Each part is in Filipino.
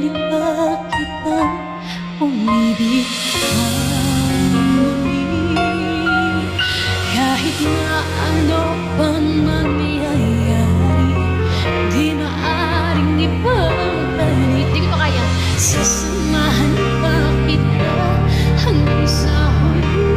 iba kitang umibig ang muli. Kahit na ano pang mangyayari, di maaaring ibabalik. Hindi ko to kaya. Sasamahan pa kita hanggang sa huli.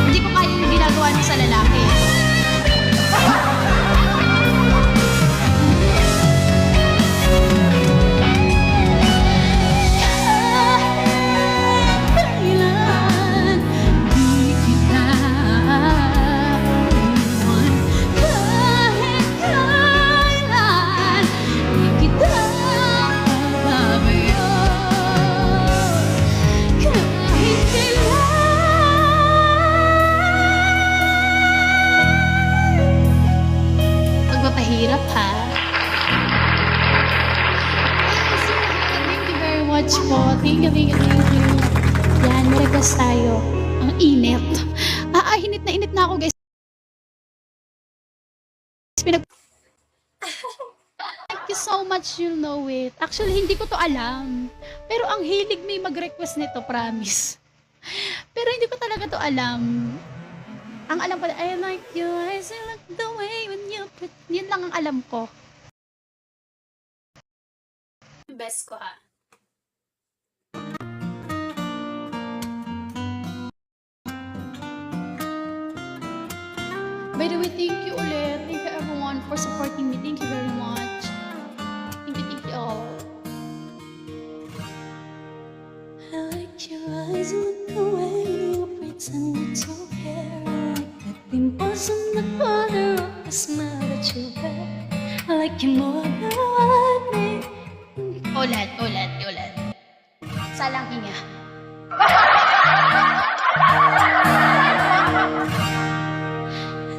Hindi ko kaya yung ginagawa niyo sa lalaki. Kailan di kita iwan, kahit kailan di kita pababayaan, kahit kailan. Magpapahirap ha. Thank you very much po. Thank you. Yan, malagas tayo. Ang init. Hinit na ako guys. Thank you so much, you'll know it. Actually, hindi ko to alam. Pero ang hilig may mag-request nito, promise. Pero hindi ko talaga to alam. Ang alam ko, I like you, I still like the way when you put... Yun lang ang alam ko. Best ko ha. By the way, thank you ulit. Thank you everyone for supporting me. Thank you very much. Thank you all. I like your eyes, look away when you pretend you don't care. I like the dimples in the corner of the smile that you wear. I like you more than what me. Ulit. Salang hinga.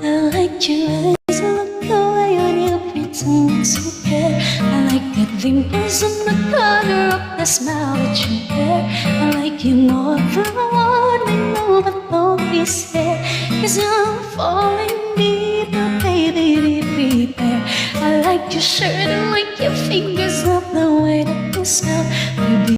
I like your eyes, look away when you pretend you don't care. I like the dimples in the corner of the smile that you wear. I like you more than what we know, but don't be scared, 'cause I'm falling deeper, baby, be prepared. I like your shirt and like your fingers love the way that you smell, baby.